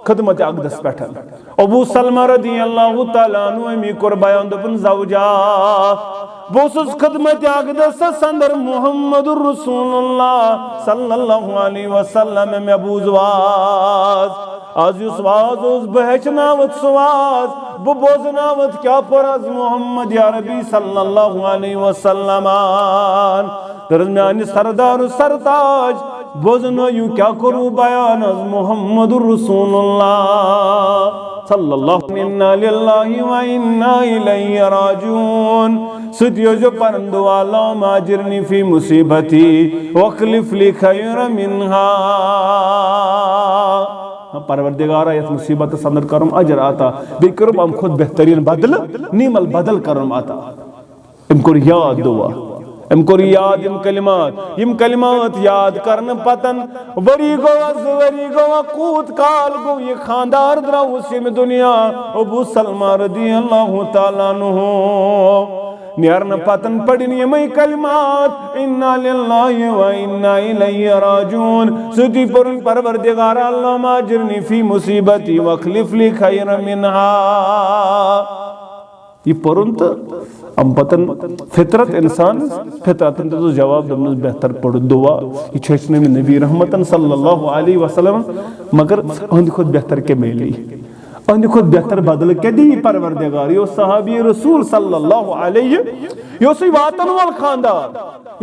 खिदमत अक़दस पे। अबू सलमा रज़ियल्लाहु तआला अन्हु अमी कोर बयान दोपन ज़ौजा बहुत खिदमत अक़दस अंदर मुहम्मदुर रसूलुल्लाह सल्लल्लाहु अलैहि वसल्लम में बूज़वाज आज उस वाज उस बहचनावत सुवाज बो बोजनावत क्या परज मोहम्मद या रबी सल्लल्लाहु अलैहि वसल्लम दरमियान सरदार सरताज बोजनो यू क्या करूं बयान अज मोहम्मदुर रसूलुल्लाह सल्लल्लाहु इन्ना लिल्लाहि व इन्ना इलैहि राजिऊन सुदियो जो परंदो वाला माजिरनी फी मुसीबती वखलिफ ली खैर मिनहा परवरदिगार यथ मुसीबत अंदर करम अजर आता बे करम हम खुद बेहतरीन बदल नीमल बदल करम आता इमको याद दुआ इमको याद इम कलिमात याद करन पतन वरी गो कूत काल गो ये खानदार द्राउ से दुनिया अबू सलमा रज़ियल्लाहु तआला अन्हु नियरन पतन पढ़न यमई कलिमात इन्ना लिल्लाहि व इन्ना इलैहि राजिऊन सुदी पुरन परवरदिगार अल्लाह माजिरनी फी मुसीबती वखलिफ ली खैर मिनहा ये पुरन तो हम पतन फितरत इंसान फितरतन तो जवाब दमन बेहतर पढ़ दुआ ये छेचने में नबी रहमतन सल्लल्लाहु अलैहि वसल्लम मगर अंद खुद बेहतर के मिली अंद खुद बेहतर बदल के दी परवरदिगार यो सहाबी रसूल सल्लल्लाहु अलैहि यो सी वातन वाल खानदार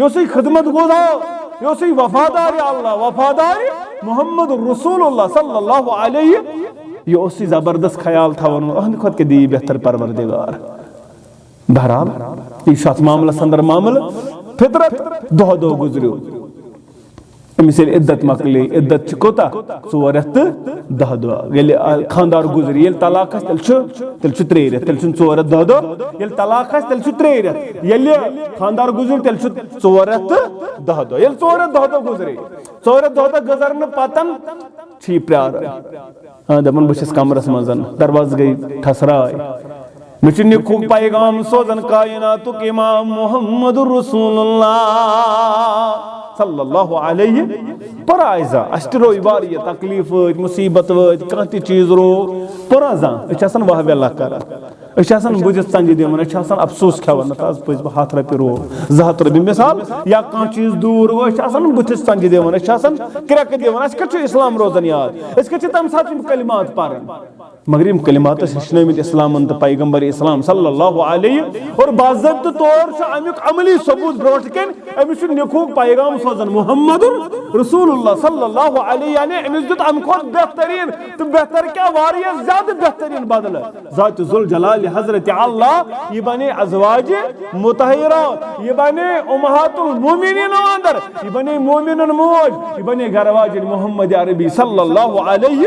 यो सी खिदमत गुजार यो सी वफादार अल्लाह वफादार मोहम्मद रसूलुल्लाह सल्लल्लाहु अलैहि यो सी जबरदस्त ख्याल था अंद खुद के दी बेहतर परवरदिगार बहरहाल इस मामला संदर मामला फितरत दो दो गुजरो मिसल इद्दत मकली इद्दत कोता 4 रेत 10 दो ये खानदार गुजर ये तलाक तेल 3 रेत तेल 4 रेत 10 दो ये तलाक तेल 3 रेत ये खानदार गुजर तेल 4 रेत 10 दो ये 4 रेत 10 दो गुजरे 4 रेत 10 दो गुजरन पतन छी प्यार हां दमन बस कमरस मंजन दरवाज गई ठसराय मिचन खूब पैगाम सोजन कायनातुक इमाम मुहम्मदुर रसूलुल्लाह सल्लल्लाहु अलैहि पराइजा अष्टरो वारिय तकलीफ मुसीबत वत कांति चीज रो पराजा अछसन वाह बेला कर अछसन बुझ संज देवन अछसन अफसोस खवन ताज पज हाथ रपि रो जहत रबि मिसाल या कां चीज दूर वो अछसन बुझ संज देवन अछसन क्रक देवन अस कछ इस्लाम रोजन याद अस कछ तम साथ कलिमात पारन मगर इन कलिमात हिचनमित इस्लाम तो पैगंबर इस्लाम सल्लल्लाहु अलैहि और बाज़ाब्त तौर से अमुक अमली सबूत ब्रोट कन अमिस निखूक पैगाम सोजन मुहम्मदुर रसूलुल्लाह सल्लल्लाहु अलैहि यानी अमिस दुत अमको बेहतरीन तो बेहतर क्या वारिया ज्यादा बेहतरीन बदल जात जुल जलाल हजरत अल्लाह ये बने अज़वाज मुतहहिरा ये बने उम्महातुल मोमिनीन अंदर ये बने मोमिनन मौज ये बने घरवाज मोहम्मद अरबी सल्लल्लाहु अलैहि